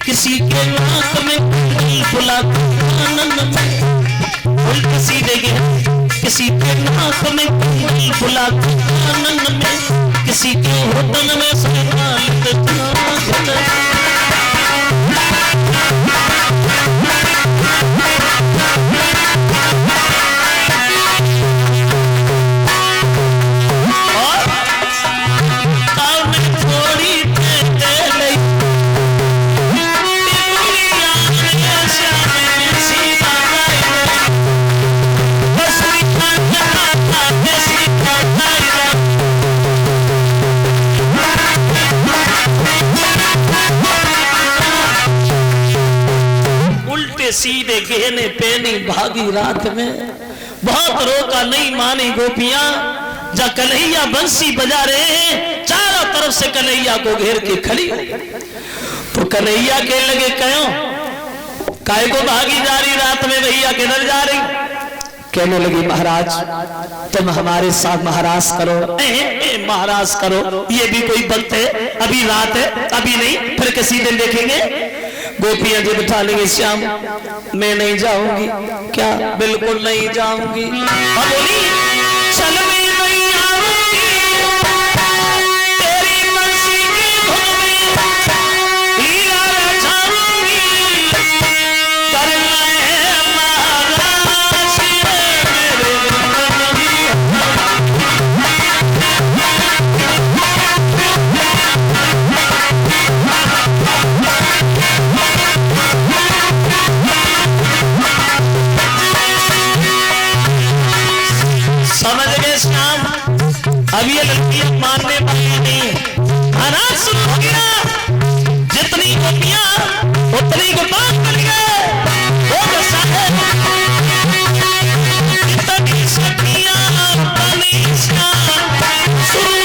किसी के नाक में कंघी फुला कानन में, उल्टे सीधे गहने किसी के नाक में कंघी फुला कानन में, किसी के होठन में सैनालित चांदन। सीधे गहने पहनी भागी रात में, बहुत रोका नहीं मानी गोपियां। जा कन्हैया बंसी बजा रहे हैं, चारों तरफ से कन्हैया को घेर के खड़ी, तो कन्हैया के लगे कहो काय को भागी जा रही रात में, भैया किधर जा रही? कहने लगी महाराज तुम हमारे साथ महाराज करो। महाराज करो ये भी कोई वक्त है? अभी रात है, अभी नहीं, फिर किसी दिन देखेंगे। गोपियां जी बिठा लेंगे, श्याम मैं नहीं जाऊंगी। क्या? बिल्कुल नहीं जाऊंगी। और बोली चल मैं नहीं आऊंगी, तेरी मर्जी की धुन में लीला रचाऊंगी, करना है महाराज अब ये लड़कियां मानने वाली नहीं। महाराज सुन हो गया, जितनी गोपियां उतनी गोपाल बन गए। वो दशा है जितनी सखियां बनी शुरू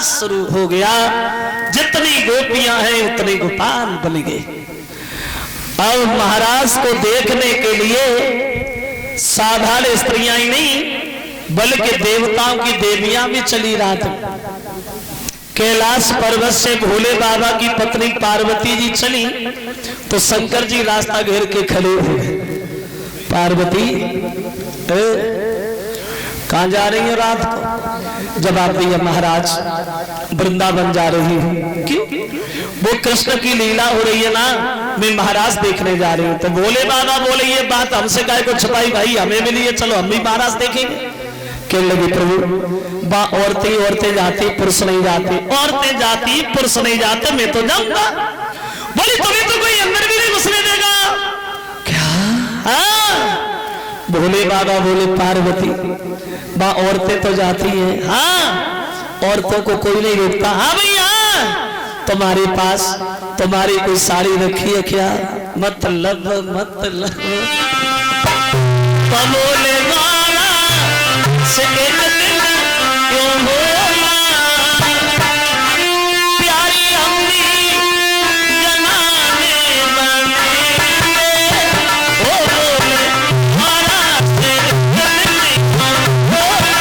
शुरू हो गया। जितनी गोपियां हैं उतने गोपाल बन गए। अब महाराज को देखने के लिए साधारण स्त्रियां ही नहीं बल्कि देवताओं की देवियां भी चली रात। कैलाश पर्वत से भोले बाबा की पत्नी पार्वती जी चली तो शंकर जी रास्ता घेर के खड़े हुए। पार्वती कहां जा रही हो रात को? जवाब दिया महाराज वृंदावन जा रही हूँ। क्यों? वो कृष्ण की लीला हो रही है ना, मैं महाराज देखने जा रही हूँ। तो भोले बाबा बोले ये बात हमसे काहे को छुपाई भाई, हमें मिली है, चलो हम भी महाराज देखेंगे। कहने लगी प्रभु औरतें जाती पुरुष नहीं जाते, औरतें जाती पुरुष नहीं जाते, मैं तो जाऊंगा। बोली तुम्हें तो कोई अंदर भी नहीं घुसने देगा क्या? हाँ। भोले बाबा बोले पार्वती औरतें तो जाती हैं, हाँ औरतों को कोई नहीं रोकता। हाँ भैया तुम्हारे पास तुम्हारी कोई साड़ी रखी है क्या? मतलब मतलब बोले वाला से एक दिन क्यों बोला प्यारी अम्मी जनाने बने ओ बोले वाला से एक दिन क्यों बोला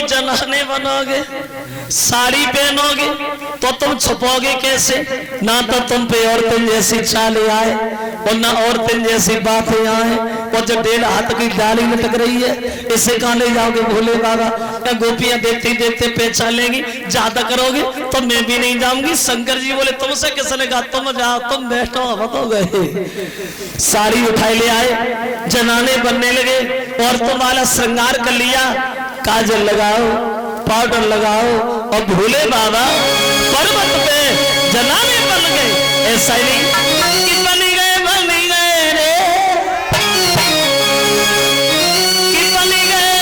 जनाने बनोगे, साड़ी पहनोगे तो तुम छुपोगे कैसे? ना तो तुम पे औरतें जैसी चालें आए और ना औरतें जैसी बातें आए। और जो 1.5 हाथ की डाली लटक रही है इसे कहाँ ले जाओगे भोले बाबा? क्या गोपियां देखते देखते पहचान लेंगी? ज्यादा करोगे तो मैं भी नहीं जाऊंगी। शंकर जी बोले तुमसे किसने कहा तुम जाओ, तुम बैठो। हम तो गए, साड़ी उठाए ले आए, जनाने बनने लगे, औरतों वाला श्रृंगार कर लिया, काजल लगाओ, पाउडर लगाओ और भोले बाबा पर्वत पे जनाने बन गए। ऐसा ही नहीं कि बनी गए रे, कि बनी गए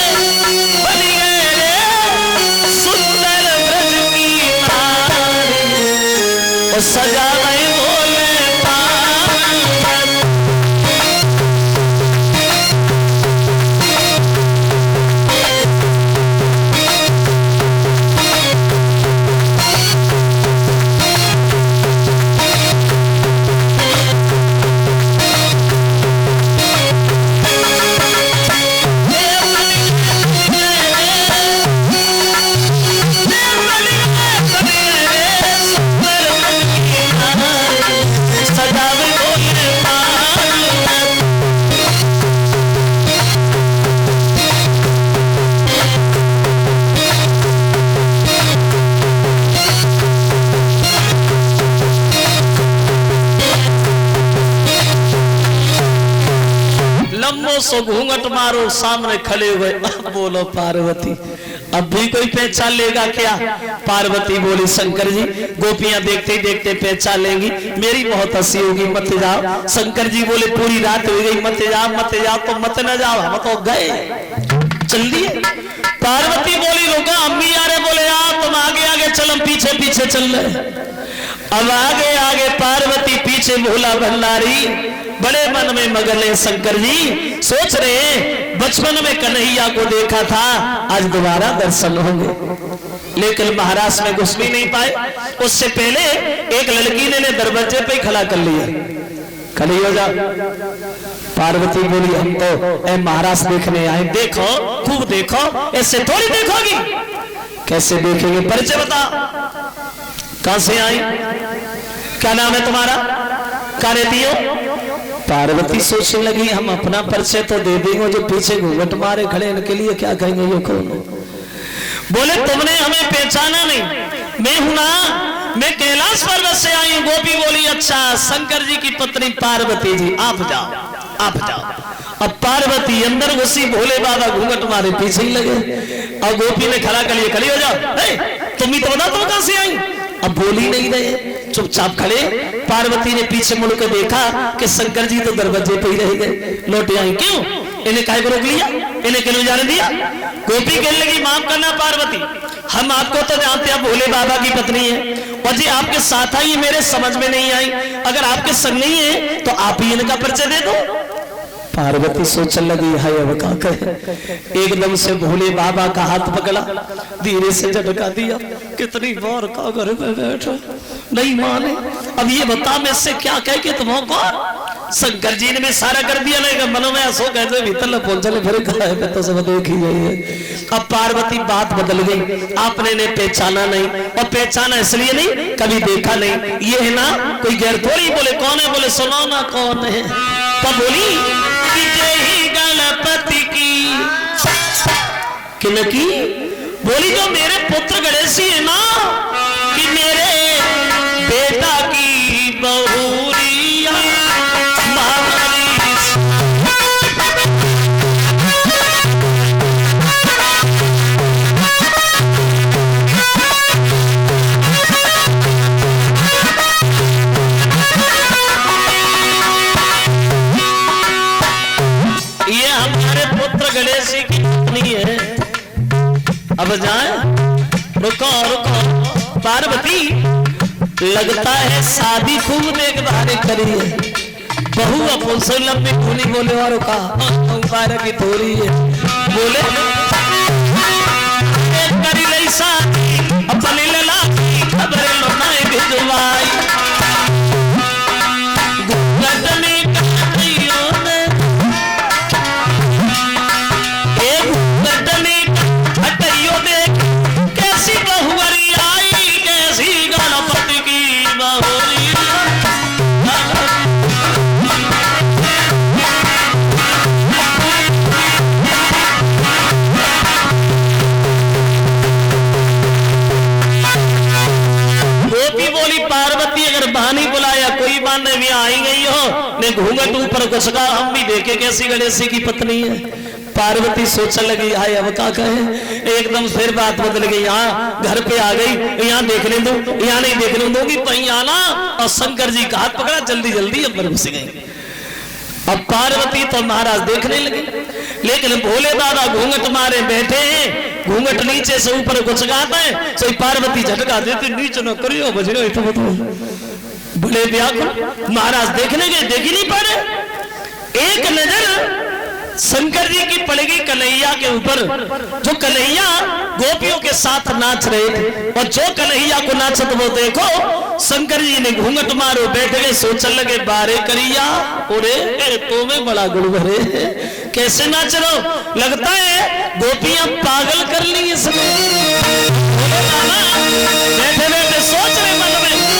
रे सुंदर ब्रज की नारी और सजा गए भोले सो घूंघट मारो सामने खड़े हुए। अब बोलो पार्वती, अब भी कोई पहचान लेगा क्या? पार्वती बोली शंकर जी गोपियां देखते देखते पहचान लेंगी, मेरी बहुत हंसी होगी, मत जाओ। शंकर जी बोले पूरी रात हो गई, मत जाओ तो मत न जाओ, हम तो गए, चल दिए। पार्वती बोली रुका, अम्मी आ रहे, बोले आप तुम आगे आगे चल, हम पीछे पीछे चल रहे। अब आगे आगे पार्वती, पीछे भोला भंडारी, बड़े मन में मगन है शंकर जी। सोच रहे हैं बचपन में कन्हैया को देखा था, आज दोबारा दर्शन होंगे, लेकिन महाराज में घुस भी नहीं पाए। उससे पहले एक लड़की ने दरवाजे पे खड़ा कर लिया, खड़ी हो जा। पार्वती बोली हम तो महाराज देखने आए। देखो खूब देखो, ऐसे थोड़ी देखोगी, कैसे देखेंगे? परिचय बता, कहां से आई, क्या नाम है तुम्हारा, क्या रहती हो? पार्वती सोचने लगी हम अपना परिचय तो दे देंगे, जो पीछे घूंघट मारे खड़े इनके लिए क्या कहेंगे ये कौन? बोले तुमने हमें पहचाना नहीं, मैं हूं ना, मैं कैलाश पर्वत से आई हूं। गोपी बोली अच्छा, शंकर जी की पत्नी पार्वती जी, आप जाओ आप जाओ। अब पार्वती अंदर घुसी, भोले बाबा घूंघट मारे पीछे ही लगे। अब गोपी ने खड़ा कर लिया, खड़ी हो जाओ, तुम ही तो बता तुम कहां से आई? अब बोल ही नहीं रहे, चुपचाप खड़े। पार्वती ने पीछे मुड़ के देखा कि शंकर जी तो दरवाजे पे ही रह गए, लौटे आई। क्यों? इन्हें काहे को रोक लिया, इन्हें क्यों जाने दिया? गोपी कहने लगी माफ करना पार्वती, हम आपको तो जानते हैं भोले बाबा की पत्नी है, और जी आपके साथ आई मेरे समझ में नहीं आई। अगर आपके संग नहीं है तो आप ही इनका परिचय दे दो। पार्वती सोचने लगी है अब का कहे। एकदम से भोले बाबा का हाथ पकड़ा, धीरे से झटका दिया। कितनी बार का घर में बैठा नहीं माने। अब ये बता मैं इससे क्या कह के तुम कौन? शंकर जी ने भी सारा कर दिया नहीं, मनो में सो कहते भीतर पहुंचने फिर कहा है तो सब देख ही गई है। अब पार्वती बात बदल गई, आपने ने पहचाना नहीं, और पहचाना इसलिए नहीं कभी देखा नहीं। ये है ना कोई गैर थोड़ी। बोले कौन है? बोले सुनो ना कौन है। तब बोली जय ही गणपति की किनकी? बोली जो मेरे पुत्र गणेशी है ना, कि मेरे बेटा की बहुरिया ये हमारे पुत्र गणेशी की पत्नी है। अब जाए रुको रुको पार्वती, लगता है शादी खूब देखभाल करी है। बहू अपन से लंबी खूनी बोले और का की थोड़ी है। बोले करी लई शादी अपनी लला खबर लोनाए भिजवाई। घटने कहियो ने एक घटने हटइयो ने कैसी बहुवरी आई, कैसी गणपति की बहुरी। पार्वती अगर बहानी बुलाया कोई बात नहीं, भी आई गई हो ने घूंघट ऊपर कुछ का हम भी देखे कैसी गणेशी की पत्नी है। पार्वती सोचने लगी हाय अब का कहे। एकदम फिर बात बदल गई, यहाँ घर पे आ गई, यहाँ देखने दो, यहाँ नहीं देखने दूंगी, वहीं आना। और शंकर जी का हाथ पकड़ा, जल्दी जल्दी अंदर घुस गई। अब पार्वती तो महाराज देखने लगे, लेकिन भोले दादा घूंघट मारे बैठे हैं। घूंघट नीचे से ऊपर गुचगाता है, सो पार्वती झटका देती, नीचे न करियो बजरो तो बड़े व्याकुल। महाराज देखने गए, देख ही नहीं पा रहे। एक नजर शंकर जी की पड़ेगी कन्हैया के ऊपर, जो कन्हैया गोपियों के साथ नाच रहे थे। और जो कन्हैया को नाचत वो देखो, शंकर जी ने घूंघट मारो बैठ गए। सोचने लगे बारे करिया ओरे तो में बड़ा गुड़ भरे, कैसे नाच रहो। लगता है गोपियां पागल कर ली इसमें। बैठे बैठे सोच रहे मन में कि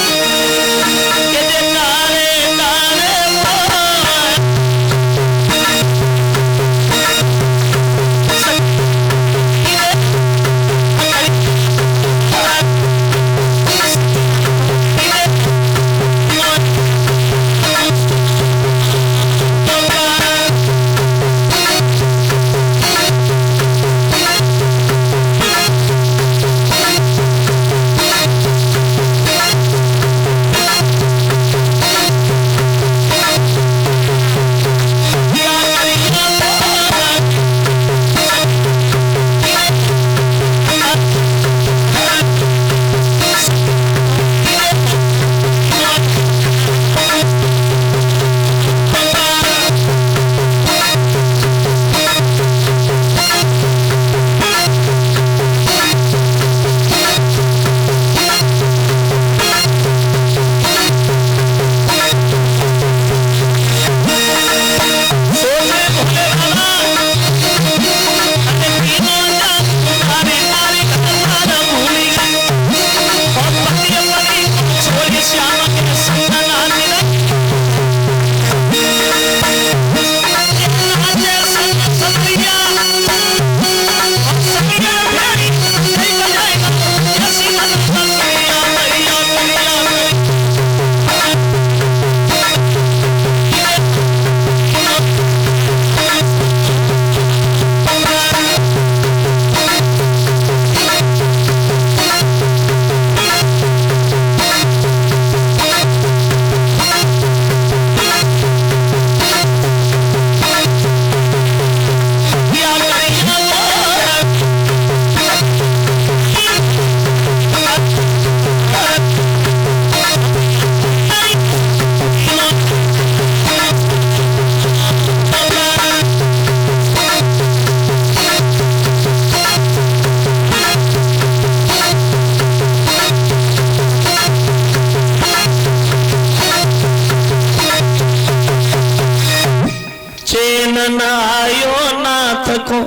सुमन आयो नाथ को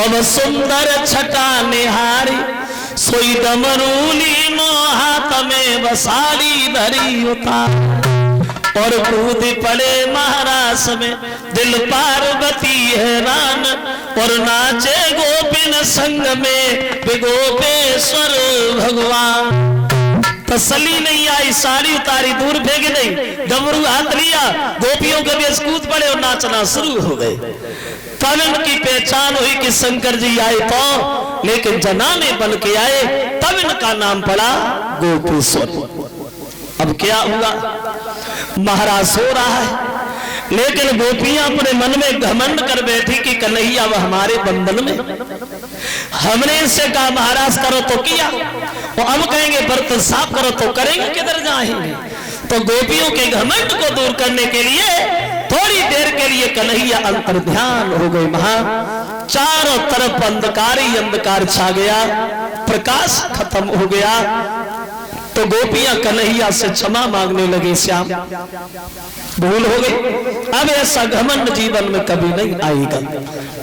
अब सुंदर छटा निहारी सोई डमरूली नो हाथ में बसाली धरी उतार और कूद पड़े महाराज में दिल पार्वती हैरान और नाचे गोपिन संग में गोपेश्वर भगवान। तसली नहीं आई, साड़ी उतारी दूर फेंक नहीं, डमरू हाथ लिया, गोपियों के बीच कूद पड़े और नाचना शुरू हो गए। तब इनकी पहचान हुई कि शंकर जी आए तो, लेकिन जनाने बन के आए, तब इनका नाम पड़ा गोपेश्वर। अब क्या हुआ, महाराज सो रहा है, लेकिन गोपियां अपने मन में घमंड कर बैठी कि कन्हैया वह हमारे बंधन में। हमने इनसे कहा महाराज करो तो किया, वो अब कहेंगे बर्तन साफ करो तो करेंगे, किधर जाएंगे। तो गोपियों के घमंड को दूर करने के लिए थोड़ी देर के लिए कन्हैया अंतर्ध्यान हो गए। चारों तरफ अंधकार ही अंधकार छा गया, प्रकाश खत्म हो गया। तो गोपियां कन्हैया से क्षमा मांगने लगे, श्याम भूल हो गई, अब ऐसा घमंड जीवन में कभी नहीं आएगा।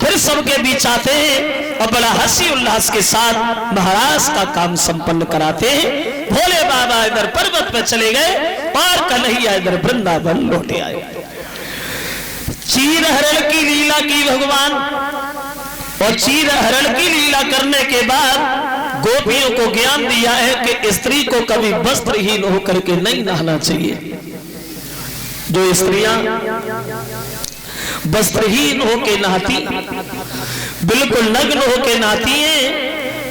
फिर सबके बीच आते हैं और बड़ा हंसी उल्लास के साथ महाराज का काम संपन्न कराते हैं। भोले बाबा इधर पर्वत पे चले गए और कन्हैया इधर वृंदावन लौटे आए। चीर हरण की लीला की भगवान, और चीर हरण की लीला करने के बाद गोपियों को ज्ञान दिया है कि स्त्री को कभी वस्त्रहीन होकर के नहीं नहाना चाहिए। जो स्त्रियां वस्त्रहीन होकर नहाती, बिल्कुल नग्न होकर नहाती हैं,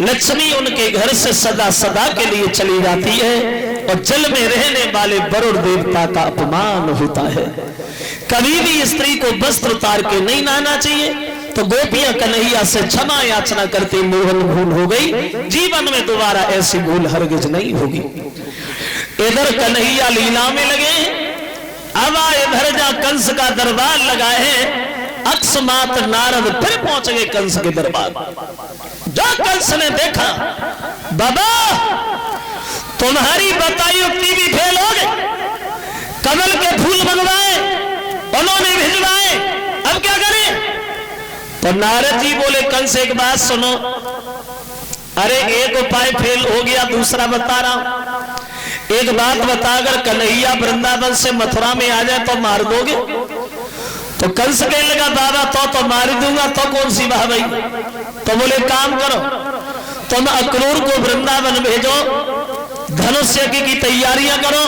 लक्ष्मी उनके घर से सदा सदा के लिए चली जाती है और जल में रहने वाले वरुण देवता का अपमान होता है। कभी भी स्त्री को वस्त्र उतार के नहीं नहाना चाहिए। तो गोपियां कन्हैया से क्षमा याचना करते, मोहन भूल हो गई, जीवन में दोबारा ऐसी भूल हरगिज नहीं होगी। इधर कन्हैया लीला में लगे, अब इधर जा कंस का दरबार लगा है। अकस्मात नारद फिर पहुंच गए कंस के दरबार। जब कंस ने देखा, बाबा तुम्हारी बताई युक्ति भी फेल हो गई, कमल के फूल मंगवाए, उन्होंने भिजवाए, अब क्या करें। तो नारद जी बोले कंस एक बात सुनो, अरे एक उपाय फेल हो गया, दूसरा बता रहा हूं। एक बात बता, अगर कन्हैया वृंदावन से मथुरा में आ जाए तो मार दोगे। तो कंस कहने लगा बाबा तो मार दूंगा, तो कौन सी बात भाई। तो बोले काम करो, तुम अक्रूर को वृंदावन भेजो, धनुष्य की तैयारियां करो,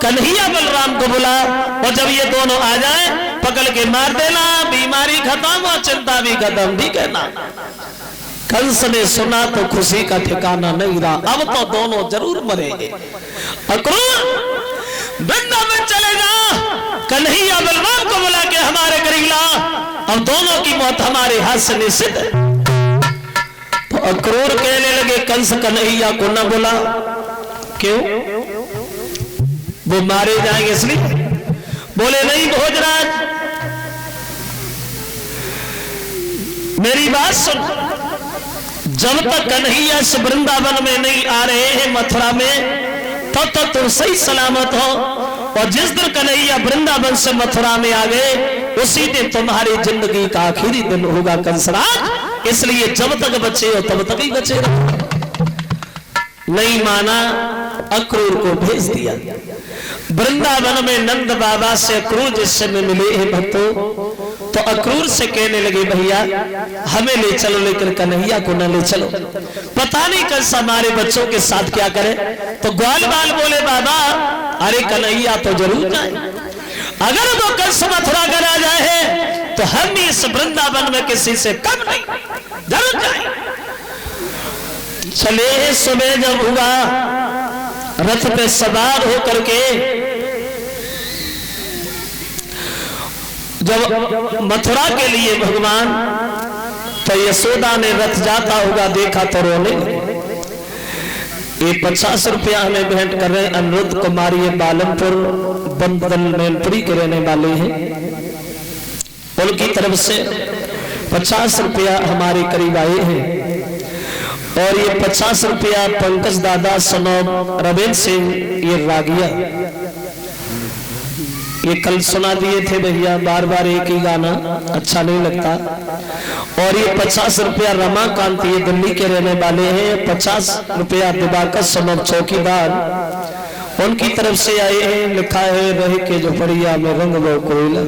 कन्हैया बलराम को बुला, और जब ये दोनों आ जाए पकड़ के मार देना, बीमारी खत्म और चिंता भी खत्म, ठीक है ना। कंस ने सुना तो खुशी का ठिकाना नहीं रहा, अब तो दोनों जरूर मरेंगे। अक्रूर वृंदावन चले जा, कन्हैया बलराम को बुला के हमारे करीब ला, अब दोनों की मौत हमारे हाथ से निश्चित है। तो अक्रूर कहने लगे कंस कन्हैया को न बुला, क्यों, वो मारे जाएंगे इसलिए। बोले नहीं भोजराज, मेरी बात सुन, जब तक कन्हैया इस वृंदावन में नहीं आ रहे हैं मथुरा में, तब तक तुम सही सलामत हो, और जिस दिन कन्हैया वृंदावन से मथुरा में आ गए उसी दिन तुम्हारी जिंदगी का आखिरी दिन होगा कंसराज, इसलिए जब तक बचे हो तब तक ही बचे रहो। नहीं माना, अक्रूर को भेज दिया। वृंदावन में नंद बाबा से अक्रूर जिस समय मिले हैं भक्तों, तो अक्रूर से कहने लगे भैया हमें ले चलो, लेकिन कन्हैया को न ले चलो, पता नहीं कंस हमारे बच्चों के साथ क्या करे। तो ग्वाल बाल बोले बाबा अरे कन्हैया तो जरूर जाए, अगर वो कंस मथुरा का राजा है तो हम भी इस वृंदावन में किसी से कम नहीं, जरूर जाए। चले सुबह जब हुआ, रथ पे सवार होकर के जब मथुरा के लिए भगवान, तो यशोदा ने रथ जाता होगा देखा तो रोने लगे। ये 50 रुपया हमें भेंट कर रहे हैं अनिरुद्ध कुमारी, ये बालमपुर बंदल मैनपुरी के रहने वाले हैं, उनकी तरफ से 50 रुपया हमारे करीब आए हैं। और ये 50 रुपया पंकज दादा सनोब रवेंद्र सिंह ये रागिया, ये कल सुना दिए थे भैया, बार बार एक ही गाना अच्छा नहीं लगता। और ये 50 रुपया रमाकांत, ये दिल्ली के रहने वाले हैं, 50 रुपया दिवाकर समर चौकीदार, उनकी तरफ से आए हैं। लिखा है रह के जो बढ़िया में रंग वो कोयला।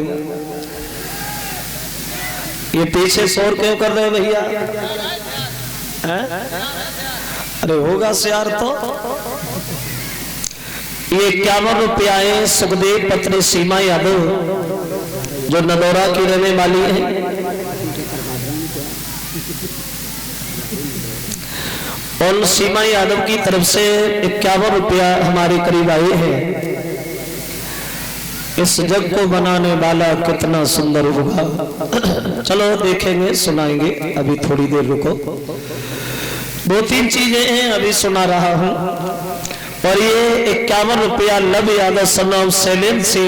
ये पीछे शोर क्यों कर रहे भैया? अरे होगा यार। तो ये 51 रुपया है सुखदेव पत्नी सीमा यादव, जो नदौरा की रहने वाली है। और सीमा यादव की तरफ से 51 रुपया हमारे करीब आए हैं। इस जग को बनाने वाला कितना सुंदर होगा। चलो देखेंगे, सुनाएंगे, अभी थोड़ी देर रुको। 2-3 चीजें हैं, अभी सुना रहा हूं। और ये 51 रुपया लब यादव सनाम सैलेम से,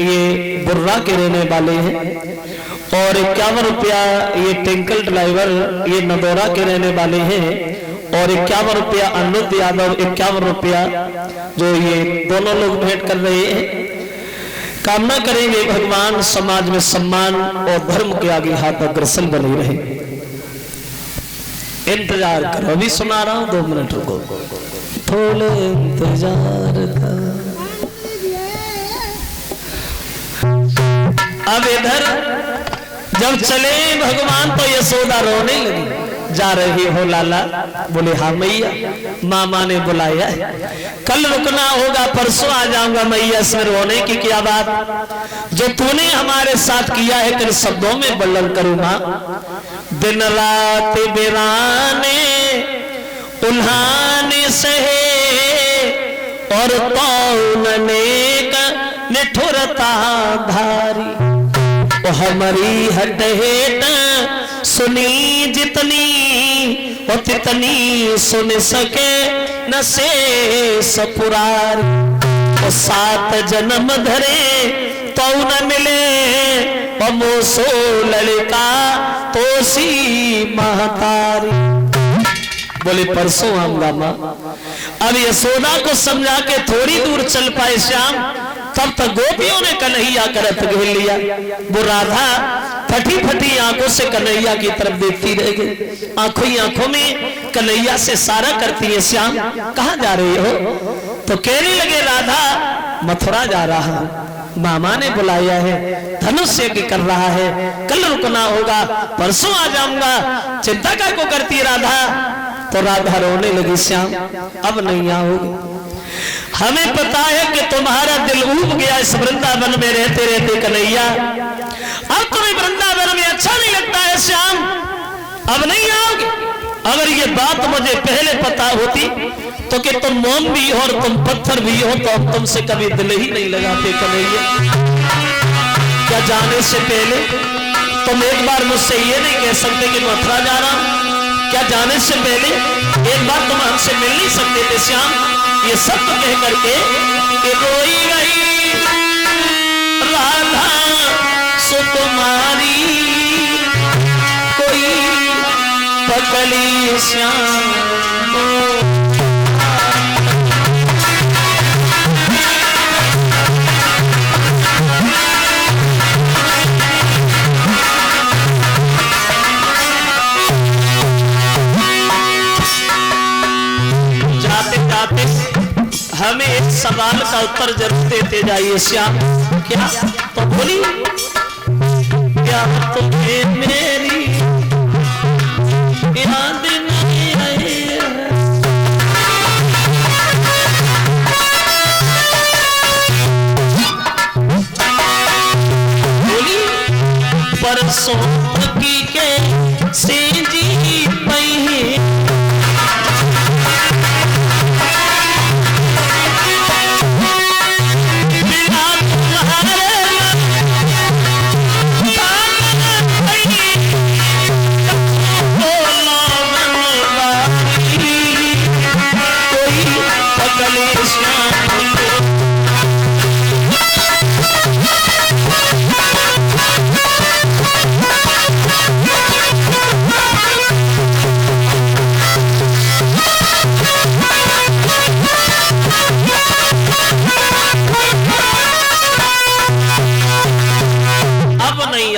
ये बुर्रा के रहने वाले हैं। और 51 रुपया ये टिंकल ड्राइवर, ये नदौरा के रहने वाले हैं। और 51 रुपया अनुद यादव, 51 रुपया जो ये दोनों लोग भेंट कर रहे हैं। कामना करेंगे भगवान समाज में सम्मान और धर्म के आगे हाथ अग्रसर बने रहे। इंतजार करो, अभी सुना रहा हूं, 2 मिनट रुको, थोड़े इंतजार का। अब इधर जब चले भगवान तो यशोदा रोने लगी। जा रही हो लाला? बोले हाँ मैया, मामा ने बुलाया है, कल रुकना होगा, परसों आ जाऊंगा मैया। इसमें रोने की क्या बात? जो तूने हमारे साथ किया है तेरे शब्दों में वर्णन करूं मां। दिन रात बिराने उल्हाने सहे और तौलने का निठुरता धारी। ओ हमारी हट हेट सुनी जितनी और तितनी सुन सके न से सपुरार। और 7 जन्म धरे तो न मिले और मोसो लड़का तो सी महतारी। बोले परसों आऊंगा मां। अब यशोदा को समझा के थोड़ी दूर चल पाए श्याम, तब तक गोपियों ने कन्हैया करत घेर लिया। वो राधा फटी फटी आंखों से कन्हैया की तरफ देखती रह गई। आंखों ही आंखों में कन्हैया से सारा करती है, श्याम कहां जा रही हो? तो कहने लगे राधा मथुरा जा रहा हूं, मामा ने बुलाया है, धनुष यज्ञ कर रहा है, कल रुकना होगा, परसों आ जाऊंगा। चिंता काय को करती राधा? तो राधा रोने लगी, श्याम अब नहीं आओगे। हमें पता है कि तुम्हारा दिल उब गया इस वृंदावन में रहते रहते कन्हैया। अब तुम्हें वृंदावन में अच्छा नहीं लगता है श्याम, अब नहीं आओगे। अगर ये बात मुझे पहले पता होती तो कि तुम मोम भी हो और तुम पत्थर भी हो तो अब तुमसे कभी दिल ही नहीं लगाते कन्हैया। क्या जाने से पहले तुम एक बार मुझसे ये नहीं कह सकते कि मथुरा जा रहा हूं? क्या जाने से पहले एक बार तुम हमसे मिल नहीं सकते थे श्याम? ये सब तो कह करके कि रोई गई राधा सुकुमारी, कोई पकड़ी श्याम। हमें एक सवाल का उत्तर जरूर देते जाइए श्याम। क्या? तो बोली क्या तुम्हें मेरी याद नहीं आई? बोली परसों की के से जी पई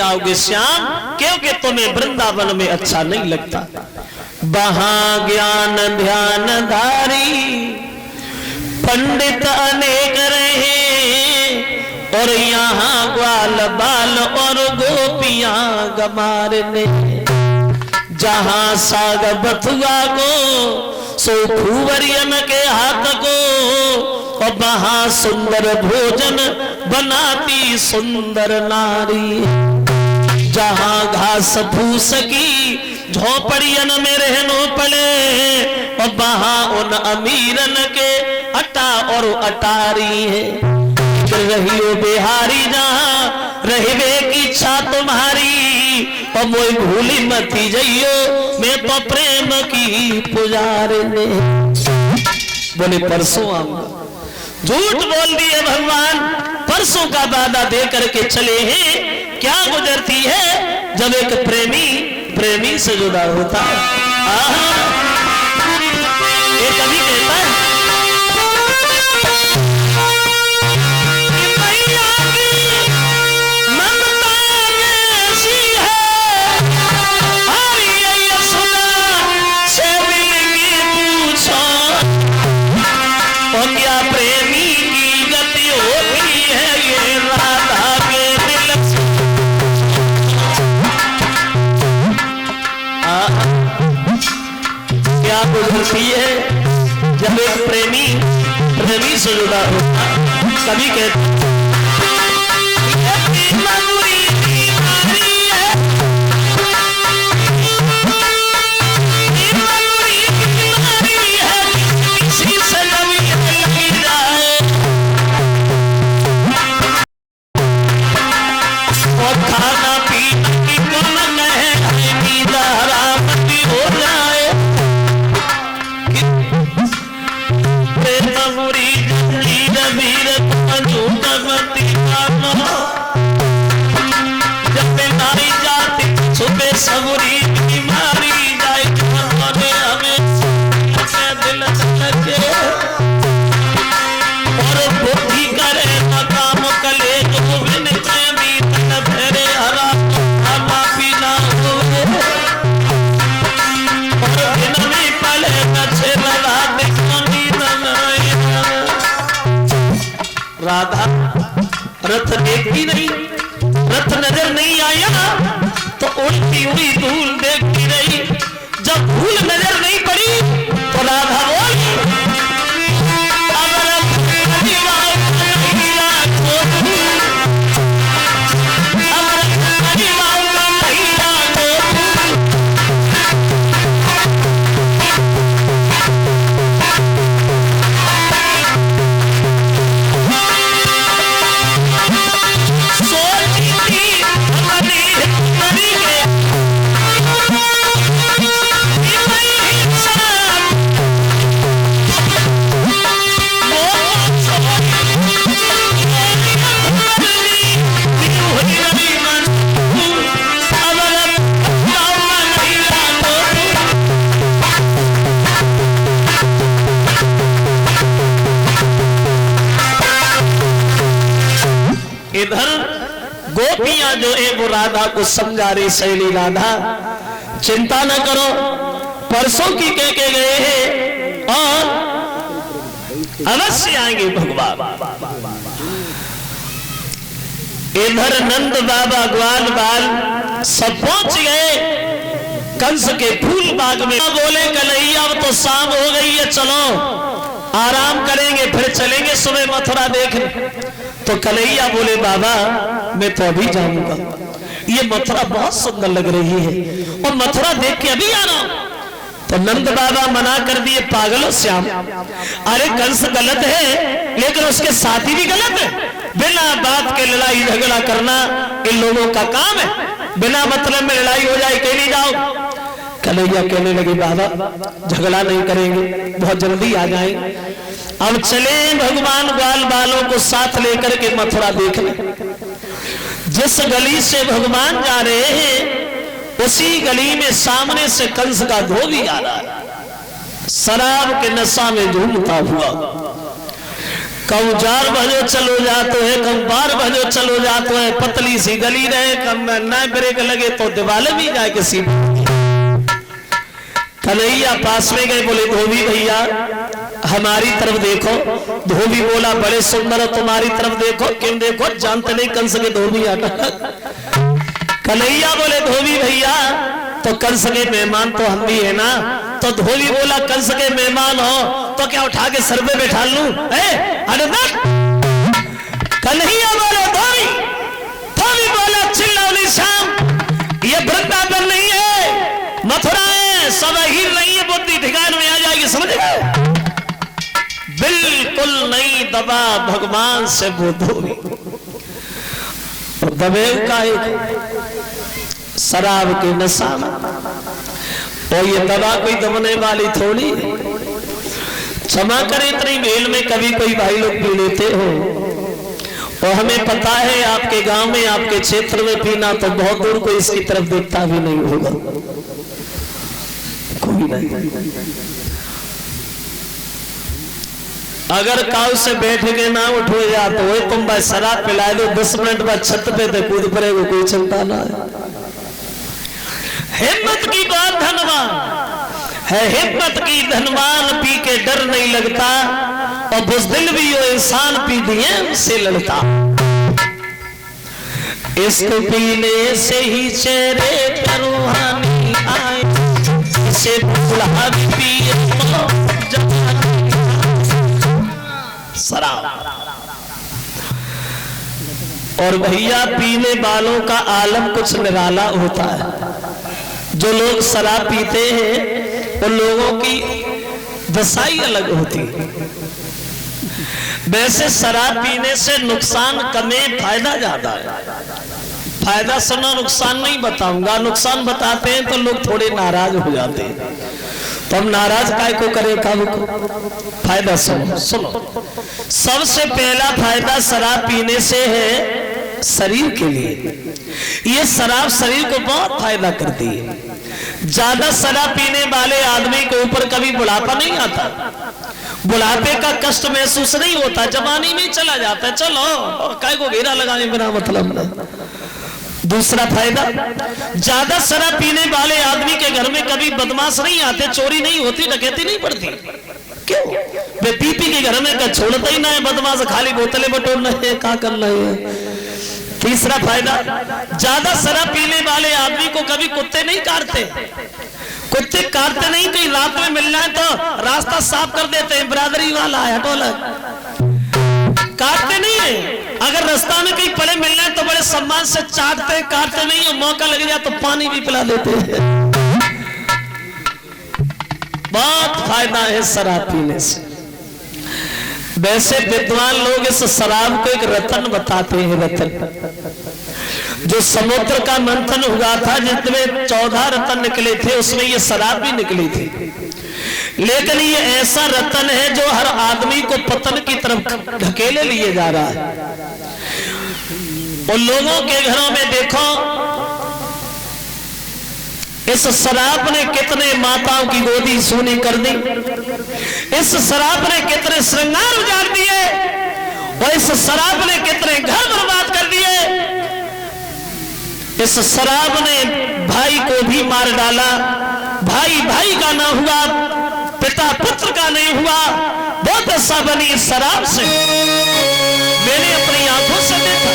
जाओगे श्याम, क्योंकि तुम्हें वृंदावन में अच्छा नहीं लगता। वहां ज्ञान ध्यान धारी पंडित अनेक रहे, और यहाँ ग्वाल बाल और गोपियां गमार ने। जहां साग बथुआ को सो खूवरियन के हाथ को, और वहां सुंदर भोजन बनाती सुंदर नारी। जहां घास फूस की झोपड़ियन में रहनो पड़े, और वहां उन अमीरन के अटा और अटारी है। रहियो बिहारी जहां रहवे की इच्छा तुम्हारी, और मोई भूली मती जइयो मैं तो प्रेम की पुजारी ने। बोले परसों आऊंगा, झूठ बोल दिए भगवान, परसों का वादा दे करके चले हैं। क्या गुजरती है जब एक प्रेमी प्रेमी से जुदा होता है। ये कभी कहता है गुजरती है जब एक प्रेमी प्रेमी से जुदा होता। कभी कहते सबूरी बीमारी जाए हमें दिल लगे, और बुद्धि करे मकाम कले जो बिन प्रेमी तन फेरे हरा खाना पीना हुए, और दिन में पले नशे रात राधा रथ देखती नहीं, रथ नजर नहीं आया तो उड़ती हुई धूल देखती रही। जब धूल नजर नहीं पड़ी तो राधा बोली, इधर गोपियां जो है वो राधा को समझा रही, शैली राधा चिंता न करो, परसों की कह के गए हैं और अवश्य आएंगे भगवान। इधर नंद बाबा ग्वाल बाल सब पहुंच गए कंस के फूल बाग में। बोले कन्हैया अब तो शाम हो गई है, चलो आराम करेंगे फिर चलेंगे सुबह मथुरा देखने। तो कन्हैया बोले बाबा मैं तो अभी जाऊंगा, ये मथुरा बहुत सुंदर लग रही है और मथुरा देख के अभी आ रहा हूं। तो नंद बाबा मना कर दिए, पागलो श्याम, अरे कंस गलत है लेकिन उसके साथी भी गलत है। बिना बात के लड़ाई झगड़ा करना इन लोगों का काम है, बिना मतलब में लड़ाई हो जाए कहीं नहीं जाओ। कन्हैया कहने लगे बाबा झगड़ा नहीं करेंगे, बहुत जल्दी आ जाएंगे। अब चले भगवान ग्वाल बालों को साथ लेकर के मथुरा देखने। जिस गली से भगवान जा रहे हैं उसी गली में सामने से कंस का धोबी आ रहा है, शराब के नशा में झूमता हुआ। कब 4 बजे चलो जाते है, कब 12 बजे चलो जाते है, पतली सी गली रहे, कब न ब्रेक लगे तो दीवाले भी जाए किसी। कन्हैया पास में गए, बोले धोबी भैया हमारी तरफ देखो। धोबी बोला बड़े सुंदर हो, तुम्हारी तरफ देखो। क्यों देखो, जानते नहीं कंस के धोबी आता। कन्हैया बोले धोबी भैया तो कंस के मेहमान तो हम भी है ना। तो धोबी बोला कंस के मेहमान हो तो क्या उठा के सर पे बैठा लूं? कन्हैया बोले धोबी बोला चिल्लाओ नहीं शाम, ये वृंदावन नहीं है, मथुरा है, सब हीर नहीं है, बुद्धि ठिकान में आ जाएगी, समझ गए? बिल्कुल नहीं दबा भगवान से वो धोबी। दबे का एक शराब के नशा में, और ये दवा कोई दबने वाली थोड़ी। क्षमा करें इतनी मेल में कभी कोई भाई लोग पी लेते हो, और हमें पता है आपके गांव में आपके क्षेत्र में पीना तो बहुत दूर कोई इसकी तरफ देखता भी नहीं होगा, कोई नहीं। अगर काउ से बैठ के ना उठो जा तो वही तुम भाई शराब पिला दो, 10 मिनट बाद छत पे तो कूद पड़ेगा, कोई चिंता ना है। हिम्मत की बात धनवान है, हिम्मत की धनवान पी के डर नहीं लगता, और बुज़दिल भी वो इंसान पी दिए उससे लड़ता। इसको पीने से ही चेहरे पर रूहानी आए, इसे बुला भी पिए शराब। और भैया पीने वालों का आलम कुछ निराला होता है। जो लोग शराब पीते हैं उन लोगों की दशाई अलग होती है। वैसे शराब पीने से नुकसान कम है, फायदा ज्यादा है। फायदा सुनो, नुकसान नहीं बताऊंगा। नुकसान बताते हैं तो लोग थोड़े नाराज हो जाते हैं, तो हम नाराज काय को करें काबू को। फायदा सुनो सबसे पहला फायदा शराब पीने से है शरीर के लिए। ये शराब शरीर को बहुत फायदा करती है। ज्यादा शराब पीने वाले आदमी के ऊपर कभी बुढ़ापा नहीं आता, बुढ़ापे का कष्ट महसूस नहीं होता, जवानी में चला जाता है। चलो काय को घेरा लगाने बिना मतलब नहीं। दूसरा फायदा, ज्यादा शराब पीने वाले आदमी के घर में कभी बदमाश नहीं आते, चोरी नहीं होती, डकैती नहीं पड़ती। क्यों? वे पीपी के घर में छोड़ता ही ना है बदमाश, खाली बोतलें बटोरना है, क्या करना है। तीसरा फायदा, ज्यादा शराब पीने वाले आदमी को कभी कुत्ते नहीं काटते। कुत्ते काटते नहीं, कहीं रात में मिलना है तो रास्ता साफ कर देते हैं, बिरादरी वाला है काटते नहीं है। अगर रास्ता में कहीं पड़े मिलना है तो बड़े सम्मान से चाटते, काटते नहीं, और मौका लग जाए तो पानी भी पिला देते हैं। बहुत फायदा है शराब पीने से। वैसे विद्वान लोग इस शराब को एक रतन बताते हैं। रतन जो समुद्र का मंथन हुआ था जिसमें 14 रतन निकले थे, उसमें ये शराब भी निकली थी। लेकिन ये ऐसा रतन है जो हर आदमी को पतन की तरफ ढकेले लिए जा रहा है। और लोगों के घरों में देखो, इस शराब ने कितने माताओं की गोदी सूनी कर दी, इस शराब ने कितने श्रृंगार उजाड़ दिए, और इस शराब ने कितने घर बर्बाद कर दिए। इस शराब ने भाई को भी मार डाला, भाई भाई का ना हुआ, पिता पुत्र का नहीं हुआ। बहुत ऐसा बनी इस शराब से। मैंने अपनी आंखों से देखा,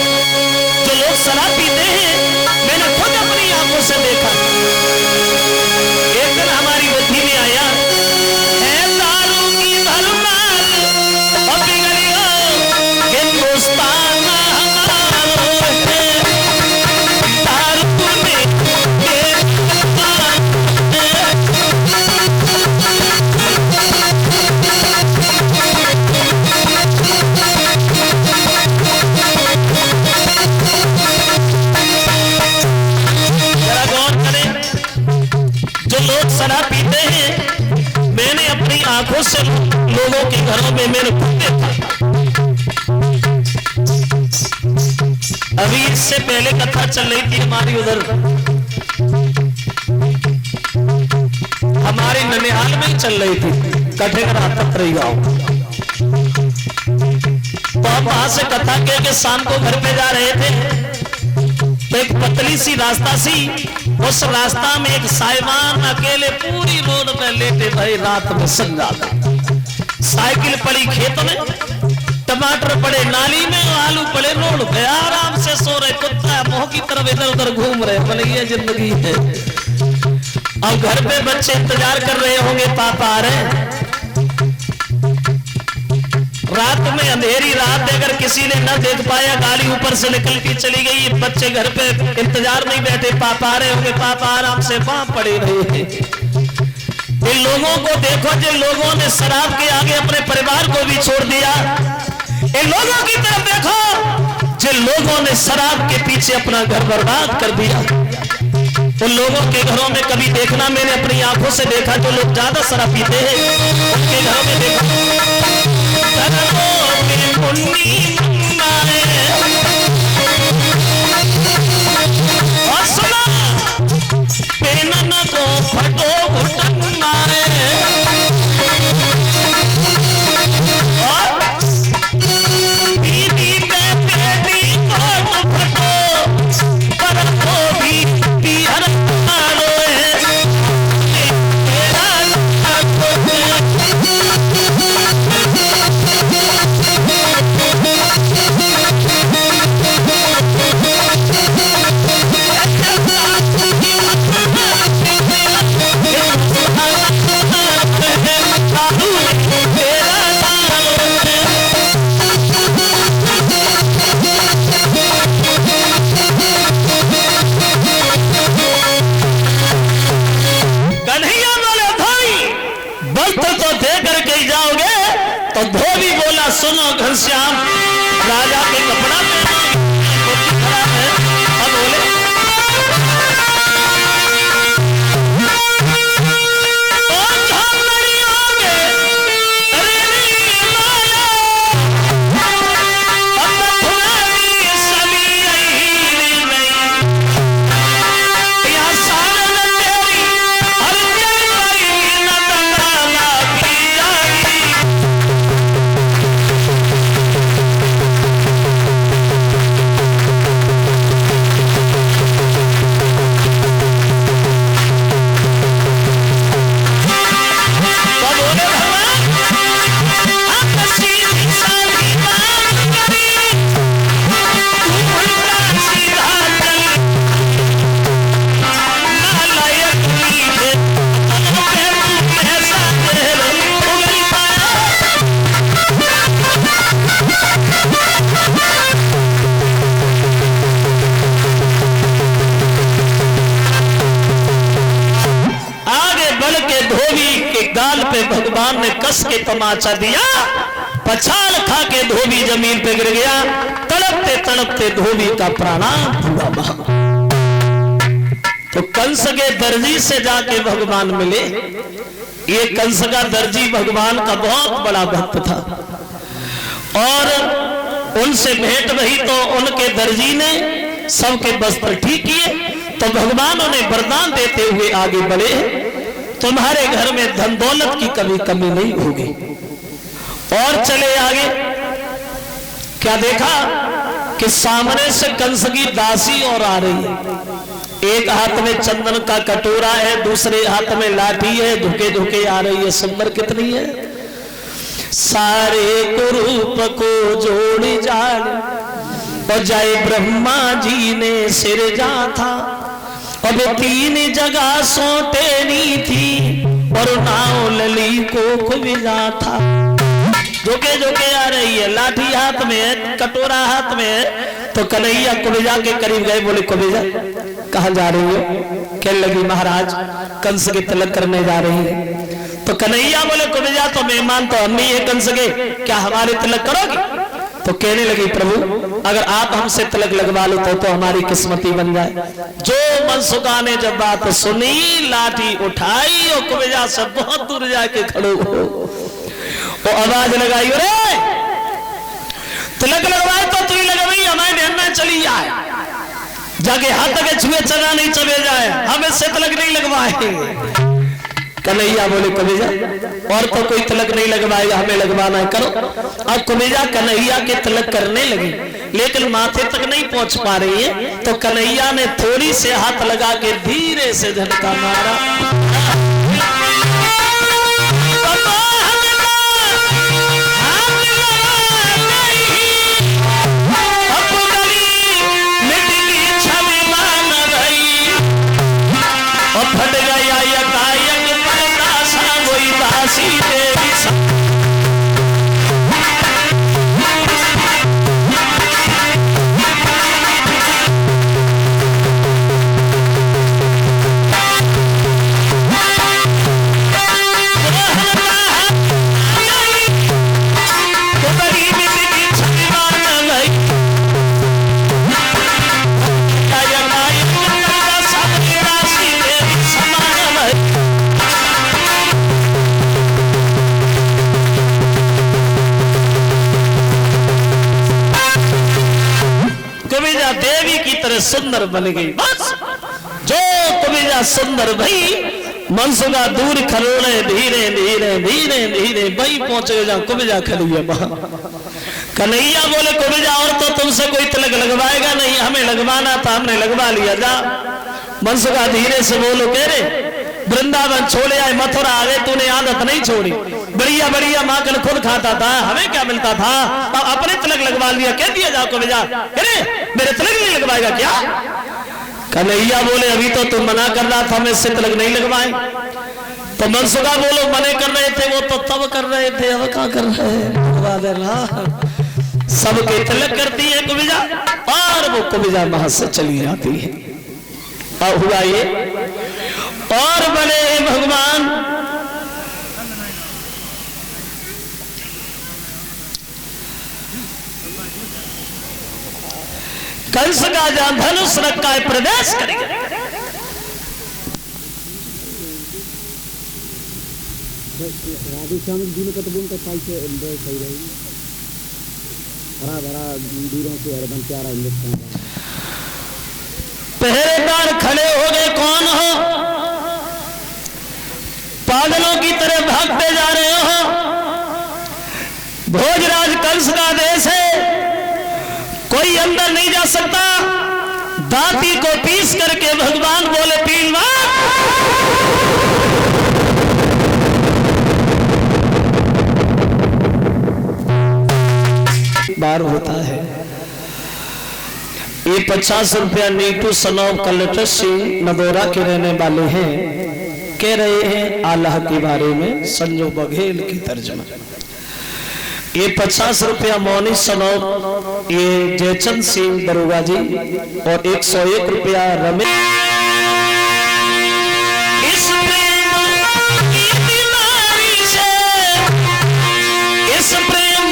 जो लोग शराब पीते हैं मैंने खुद अपनी आंखों से देखा। एक दिन हमारी बुद्धि में आया है दारू की भरमार, और बिगड़िया हिंदुस्तान हमारा है, दारू ने शराब पीते हैं। मैंने अपनी आंखों से लोगों के घरों में मैंने खुद देखा। अभी इससे पहले कथा चल रही थी हमारी उधर, हमारे ननिहाल में ही चल रही थी, कठेकरा तत्रेई गांव। अब वहां से कथा के शाम को घर पे जा रहे थे तो एक पतली सी रास्ता सी, उस रास्ता में एक साइवान अकेले पूरी रोड पे लेटे भाई रात में सो जाता। साइकिल पड़ी खेत में, टमाटर पड़े नाली में, आलू पड़े रोड पे, आराम से सो रहे। कुत्ता मुंह की तरफ इधर उधर घूम रहे। बोले ये जिंदगी है। अब घर पे बच्चे इंतजार कर रहे होंगे पापा आ रहे। रात में अंधेरी रात अगर किसी ने न देख पाया, गाड़ी ऊपर से निकल के चली गई, बच्चे घर पे इंतजार नहीं बैठे, पापा आ रहे होंगे, पापा आराम से वहां पड़े रहे हैं। इन लोगों को देखो जिन लोगों ने शराब के आगे अपने परिवार को भी छोड़ दिया। इन लोगों की तरफ देखो जिन लोगों ने शराब के पीछे अपना घर बर्बाद कर दिया। उन लोगों के घरों में कभी देखना, मैंने अपनी आंखों से देखा, जो लोग ज्यादा शराब पीते हैं उनके घरों में देखा और सुना पेनन को फटो घुटनाए और दीदी पे बेटी को फटो पर को भी पियर मारो तो धोबी बोला सुनो घनश्याम, राजा के कपड़ा पहना है। अब बोले भगवान ने कस के तमाचा दिया, पछाड़ खा के धोबी जमीन पे गिर गया। तड़पते तड़पते धोबी का प्राणाम पूरा बहा। तो कंस के दर्जी से जाके भगवान मिले। ये कंस का दर्जी भगवान का बहुत बड़ा भक्त था और उनसे भेंट रही तो उनके दर्जी ने सबके वस्त्र ठीक किए। तो भगवान उन्हें वरदान देते हुए आगे बढ़े, तुम्हारे घर में धन दौलत की कभी कमी नहीं होगी। और चले आगे, क्या देखा कि सामने से कंस की दासी और आ रही है। एक हाथ में चंदन का कटोरा है, दूसरे हाथ में लाठी है, धुके धुके आ रही है। सुंदर कितनी है। सारे कुरूप को जोड़ जान और जाए ब्रह्मा जी ने सिर जा था। अब 3 जगह सोटेनी थी और नाव लली को खुबिजा था। जोके जोके आ रही है, लाठी हाथ में है, कटोरा हाथ में है। तो कन्हैया कुबिजा के करीब गए, बोले कुबिजा कहाँ जा रही हो? कहने लगी महाराज कंस के तिलक करने जा रही है। तो कन्हैया बोले कुबिजा तो मेहमान तो हम ही है कंस के, क्या हमारे तिलक करोगे? तो कहने लगी प्रभु अगर आप हमसे तिलक लगवा लो तो हमारी किस्मती बन जाए। जो मनसुखा ने जब बात सुनी, लाठी उठाई और कुबिजा से बहुत दूर जाके खड़े हो वो आवाज लगाई, अरे तिलक लगवाए तो तू लगवाई, हमारे ध्यान में चली जाए, जाके हाथ के छुए चना नहीं चले जाए, हम इससे तिलक नहीं लगवाएंगे। कन्हैया बोले कबीजा और तो कोई तिलक नहीं लगवाएगा, हमें लगवाना है, करो। अब कबीजा कन्हैया के तिलक करने लगी, लेकिन माथे तक नहीं पहुंच पा रही है, तो कन्हैया ने थोड़ी से हाथ लगा के धीरे से झटका मारा। फट गया यकायक परदासा वही दासी देवी देवी की तरह सुंदर बन गई। बस जो कबीजा सुंदर भई मनसुगा दूर खरोड़े धीरे धीरे धीरे धीरे वही पहुंचे जहां कबीजा खड़ी है। कन्हैया बोले कबीजा और तो तुमसे कोई तिलक लगवाएगा नहीं, हमें लगवाना था, हमने लगवा लिया, जा। मनसुगा धीरे से बोलो कह रहे वृंदावन छोड़े आए, मथुरा आ गए, तूने आदत नहीं छोड़ी, बढ़िया बढ़िया माखन खुद खाता था, हमें क्या मिलता था, अब अपने तिलक लगवा लिया, कह दिया जाओ कबीजा, अरे मेरे तिलक नहीं लगवाएगा क्या? कन्हैया बोले अभी तो तुम मना कर रहा था, मैं इससे तिलक नहीं लगवाए। तो मनसुगा बोलो मने कर रहे थे, वो तो तब कर रहे थे, अब क्या कर रहे हैं? सबके तिलक करती है कबीजा और वो कबीजा वहां से चली जाती है। और हुआ ये और बने भगवान कंस का जहां धनुष रखा है प्रवेश करेगा। राधेश्याम जी को तो बुन का साल से सही रहेगी, हरा भरा वीरों से हरदम प्यारा हिंदुस्तान। पहरेदार खड़े हो गए, कौन हो? पागलों की तरह भागते जा रहे हो, भोजराज कंस का देश है, कोई अंदर नहीं जा सकता। दाती को पीस करके भगवान बोले पीलवा, बार होता है। ये 50 रुपया नीटू सनौब कलेक्टर सिंह नदौरा के रहने वाले हैं, कह रहे हैं आल्लाह के बारे में संजो बघेल की तर्जमा। ये 50 रुपया मौनी सनौब ये जयचंद सिंह दरोगा जी और 101 रुपया रमेश। इस प्रेम की बीमारी से, इस प्रेम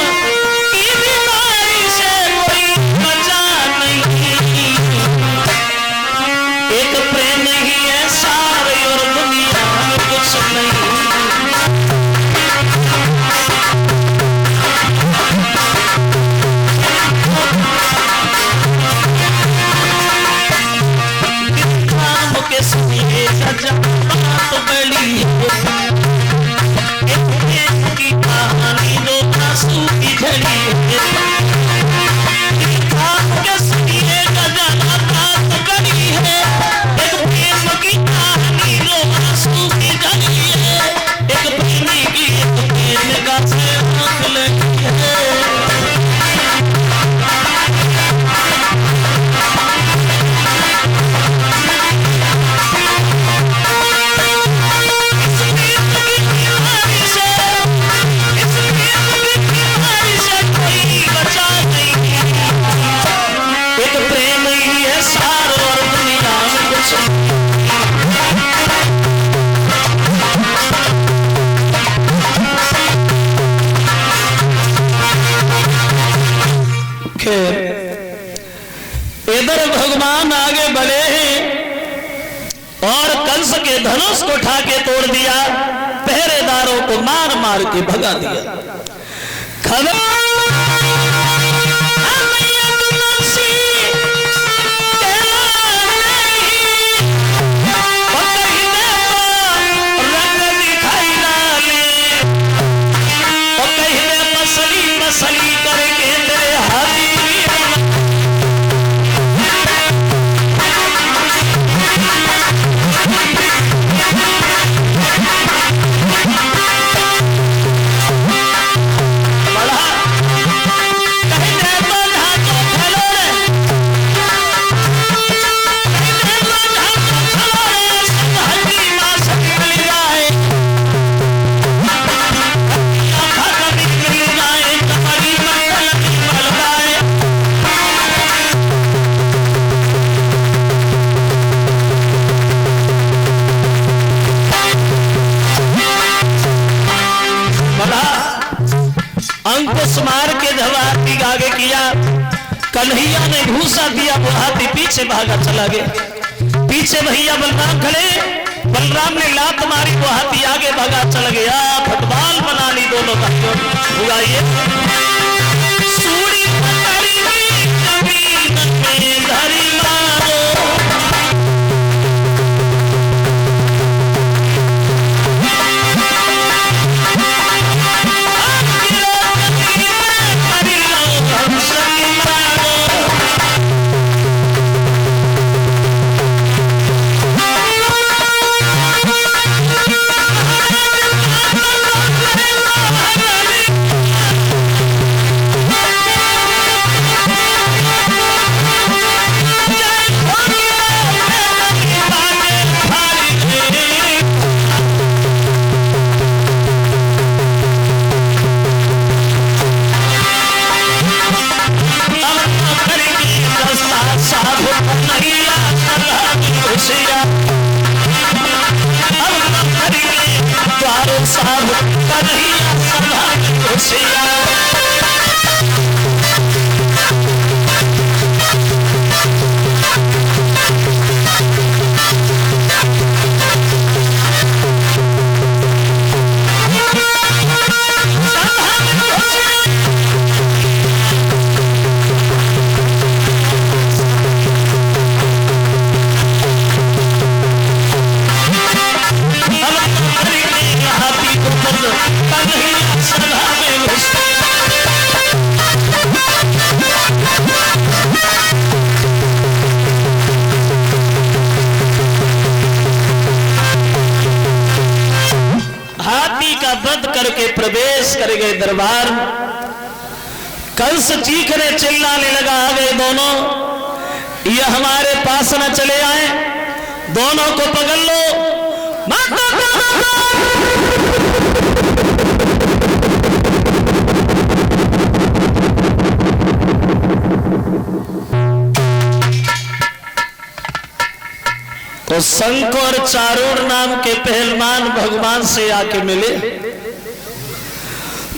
की बीमारी से कोई बचा नहीं, एक प्रेम ही है सारे और दुनिया में कुछ नहीं। बात बड़ी की कहानी दो आंसू की झड़ी बात बड़ी है, एक प्रेम की कहानी दो आंसू की झड़ी है, एक प्रेमी की एक प्रेम का से आंख लगी है। इधर भगवान आगे बढ़े हैं और कंस के धनुष को उठा के तोड़ दिया, पहरेदारों को मार मार के भगा दिया। खबर रंग घूस मार के जब हाथी आगे किया, कन्हैया ने घूसा दिया, वो हाथी पीछे भागा चला गया। पीछे भैया बलराम खड़े, बलराम ने लात मारी, वो हाथी आगे भागा चल गया। फुटबॉल बना ली दोनों भाइयों हुआ ये सूरी पकड़ी जमीन में धरी मारो। करके प्रवेश कर गए दरबार। कंस चीखने चिल्लाने लगा, आ गए दोनों, ये हमारे पास न चले आए, दोनों को पकड़ लो। तो शंख और चारूर नाम के पहलवान भगवान से आके मिले,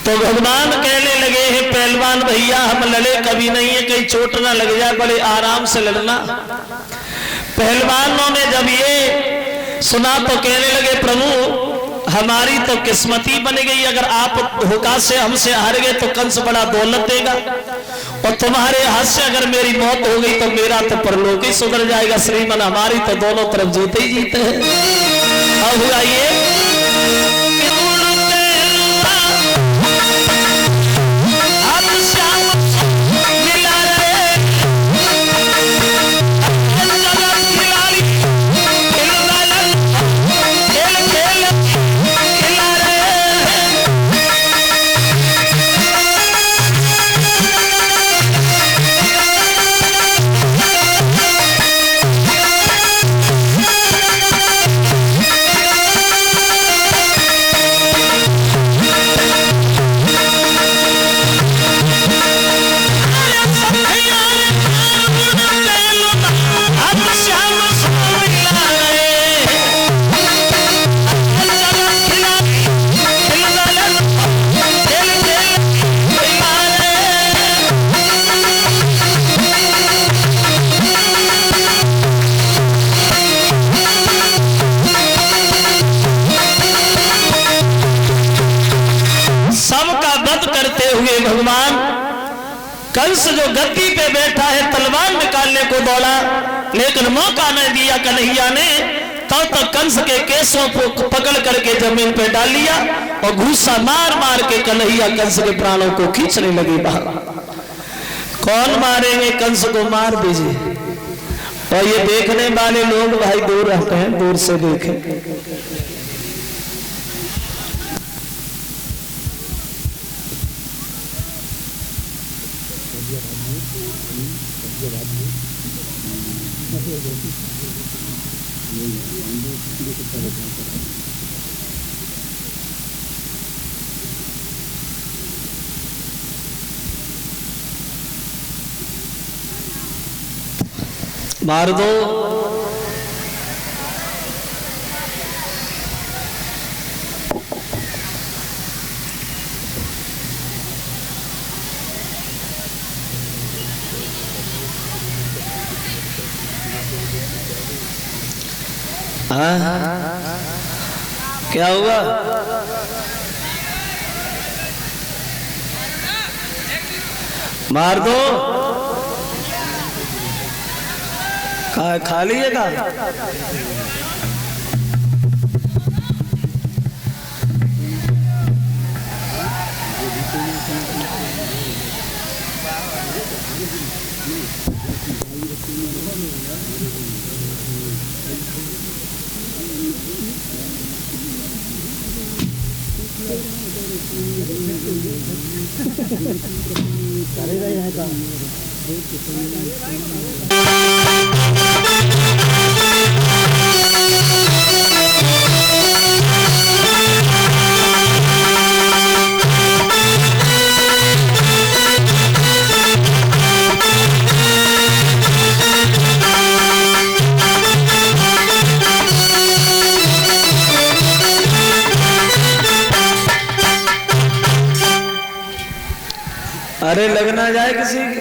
तो भगवान कहने लगे, हे पहलवान भैया, हम लड़े कभी नहीं है, कहीं चोट ना लग जाए, बड़े आराम से लड़ना। पहलवानों ने जब ये सुना तो कहने लगे, प्रभु हमारी तो किस्मती बन गई, अगर आप धोखा से हमसे हार गए तो कंस बड़ा दौलत देगा, और तुम्हारे हाथ से अगर मेरी मौत हो गई तो मेरा तो परलोक ही सुधर जाएगा। श्रीमन हमारी तो दोनों तरफ जीते ही जीते हैं। अब हुआ ये भगवान कंस जो गद्दी पे बैठा है तलवार निकालने को दौड़ा, लेकिन मौका न दिया कन्हैया ने। तब तक कंस के केसों को पकड़ करके जमीन पे डाल लिया और घूसा मार मार के कन्हैया कंस के प्राणों को खींचने लगे बाहर। कौन मारेंगे कंस को, मार दीजिए। और ये देखने वाले लोग भाई दूर रहते हैं, दूर से देखें। मार दो। हाँ क्या हुआ? मार दो। खा लीजिएगा। अरे लग ना जाए किसी की।